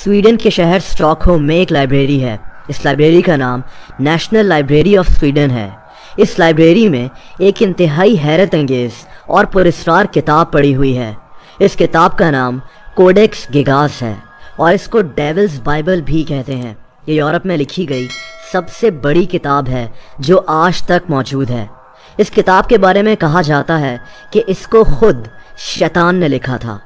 Sweden के शहर Stockholm में एक लाइब्रेरी है। इस लाइब्रेरी का नाम नेशनल लाइब्रेरी ऑफ स्वीडन है। इस लाइब्रेरी में एक इंतहाई हैरत अंगेज़ और पुरस्कार किताब पड़ी हुई है। इस किताब का नाम कोडेक्स गिगास है और इसको डेविल्स बाइबल भी कहते हैं। ये यूरोप में लिखी गई सबसे बड़ी किताब है जो आज तक मौजूद है। इस किताब के बारे में कहा जाता है कि इसको खुद शैतान ने लिखा था।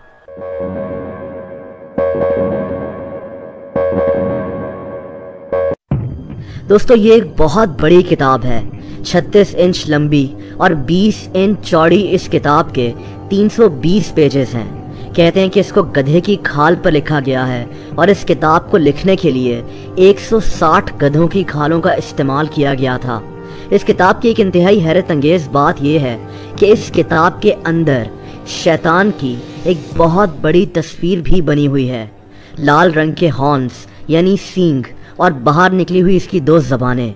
दोस्तों, ये एक बहुत बड़ी किताब है। 36 इंच लंबी और 20 इंच चौड़ी इस किताब के 320 पेजेस हैं। कहते हैं कि इसको गधे की खाल पर लिखा गया है और इस किताब को लिखने के लिए 160 गधों की खालों का इस्तेमाल किया गया था। इस किताब की एक इंतहाई हैरत अंगेज़ बात यह है कि इस किताब के अंदर शैतान की एक बहुत बड़ी तस्वीर भी बनी हुई है। लाल रंग के हॉर्न्स यानी सींग और बाहर निकली हुई इसकी 2 ज़बानें।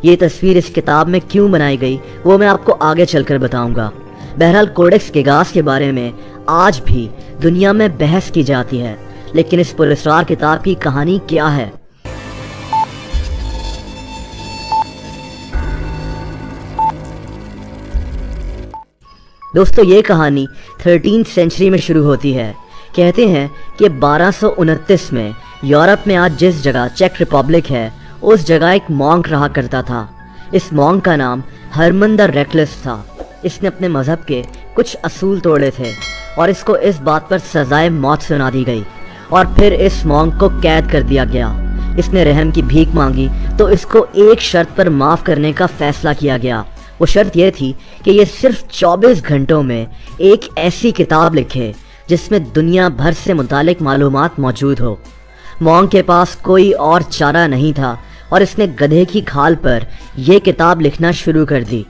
ये तस्वीर इस किताब में क्यों बनाई गई वो मैं आपको आगे चलकर बताऊंगा। बहरहाल कोडेक्स गिगास के बारे में आज भी दुनिया में बहस की जाती है, लेकिन इस पुरस्कार किताब की कहानी क्या है? दोस्तों, ये कहानी 13th सेंचुरी में शुरू होती है। कहते हैं कि 1229 में यूरोप में आज जिस जगह चेक रिपब्लिक है उस जगह एक मॉन्क रहा करता था। इस मॉन्क का नाम हरमन द रेकलेस था। इसने अपने मज़हब के कुछ असूल तोड़े थे और इसको इस बात पर सजाए मौत सुना दी गई और फिर इस मॉन्क को कैद कर दिया गया। इसने रहम की भीख मांगी तो इसको एक शर्त पर माफ़ करने का फैसला किया गया। वो शर्त यह थी कि ये सिर्फ 24 घंटों में एक ऐसी किताब लिखे जिसमें दुनिया भर से मुतालिक मालूमात मौजूद हो। मॉन्क के पास कोई और चारा नहीं था और इसने गधे की खाल पर यह किताब लिखना शुरू कर दी।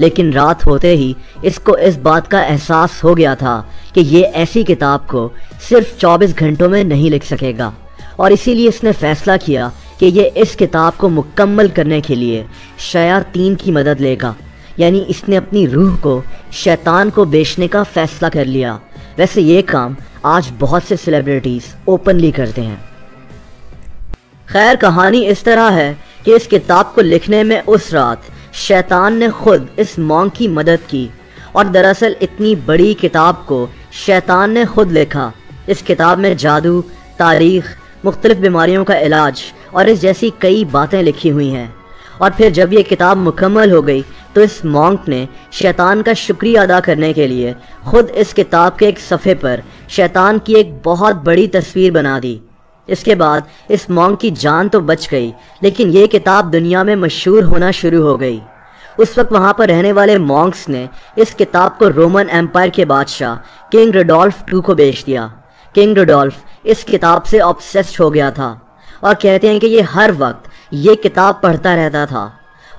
लेकिन रात होते ही इसको इस बात का एहसास हो गया था कि ये ऐसी किताब को सिर्फ 24 घंटों में नहीं लिख सकेगा और इसीलिए इसने फैसला किया कि ये इस किताब को मुकम्मल करने के लिए शयातीन की मदद लेगा। यानी इसने अपनी रूह को शैतान को बेचने का फैसला कर लिया। वैसे ये काम आज बहुत से सेलिब्रिटीज़ ओपनली करते हैं। खैर, कहानी इस तरह है कि इस किताब को लिखने में उस रात शैतान ने खुद इस मॉन्क की मदद की और दरअसल इतनी बड़ी किताब को शैतान ने खुद लिखा। इस किताब में जादू, तारीख, मुख्तलिफ बीमारियों का इलाज और इस जैसी कई बातें लिखी हुई हैं। और फिर जब ये किताब मुकम्मल हो गई तो इस मॉन्क ने शैतान का शुक्रिया अदा करने के लिए खुद इस किताब के एक सफ़े पर शैतान की एक बहुत बड़ी तस्वीर बना दी। इसके बाद इस मॉन्क की जान तो बच गई, लेकिन ये किताब दुनिया में मशहूर होना शुरू हो गई। उस वक्त वहाँ पर रहने वाले मॉन्क्स ने इस किताब को रोमन एम्पायर के बादशाह किंग रुडोल्फ II को बेच दिया। किंग रुडोल्फ इस किताब से ऑब्सेस्ड हो गया था और कहते हैं कि ये हर वक्त ये किताब पढ़ता रहता था।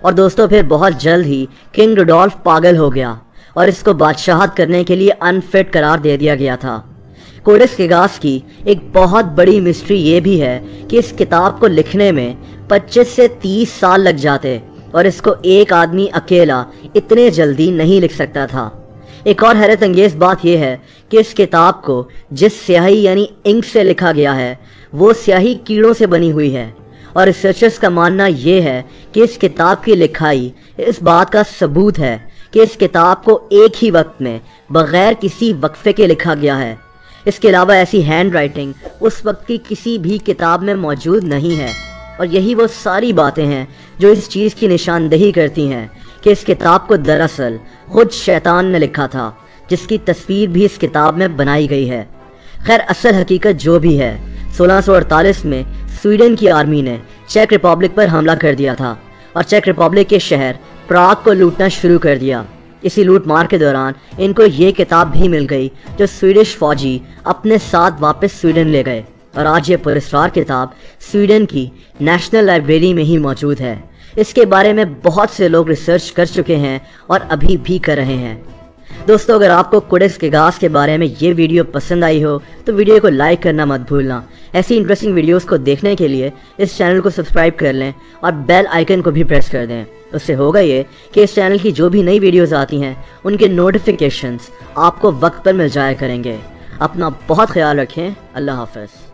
और दोस्तों, फिर बहुत जल्द ही किंग रुडोल्फ पागल हो गया और इसको बादशाहत करने के लिए अनफिट करार दे दिया गया था। कोडेक्स गिगास की एक बहुत बड़ी मिस्ट्री ये भी है कि इस किताब को लिखने में 25 से 30 साल लग जाते और इसको एक आदमी अकेला इतने जल्दी नहीं लिख सकता था। एक और हैरत अंगेज़ बात यह है कि इस किताब को जिस स्याही यानी इंक से लिखा गया है वो स्याही कीड़ों से बनी हुई है और रिसर्चर्स का मानना यह है कि इस किताब की लिखाई इस बात का सबूत है कि इस किताब को एक ही वक्त में बग़ैर किसी वक्फे के लिखा गया है। इसके अलावा ऐसी हैंड राइटिंग उस वक्त की किसी भी किताब में मौजूद नहीं है और यही वो सारी बातें हैं जो इस चीज़ की निशानदेही करती हैं कि इस किताब को दरअसल खुद शैतान ने लिखा था, जिसकी तस्वीर भी इस किताब में बनाई गई है। खैर, असल हकीकत जो भी है, 1648 में स्वीडन की आर्मी ने चेक रिपब्लिक पर हमला कर दिया था और चेक रिपब्लिक के शहर प्राग को लूटना शुरू कर दिया। इसी लूट मार के दौरान इनको ये किताब भी मिल गई जो स्वीडिश फौजी अपने साथ वापस स्वीडन ले गए और आज ये पुरस्कार किताब स्वीडन की नेशनल लाइब्रेरी में ही मौजूद है। इसके बारे में बहुत से लोग रिसर्च कर चुके हैं और अभी भी कर रहे हैं। दोस्तों, अगर आपको कोडेक्स गिगास के बारे में ये वीडियो पसंद आई हो तो वीडियो को लाइक करना मत भूलना। ऐसी इंटरेस्टिंग वीडियोस को देखने के लिए इस चैनल को सब्सक्राइब कर लें और बेल आइकन को भी प्रेस कर दें। उससे होगा ये कि इस चैनल की जो भी नई वीडियोस आती हैं उनके नोटिफिकेशंस आपको वक्त पर मिल जाया करेंगे। अपना बहुत ख्याल रखें। अल्लाह हाफ़िज़।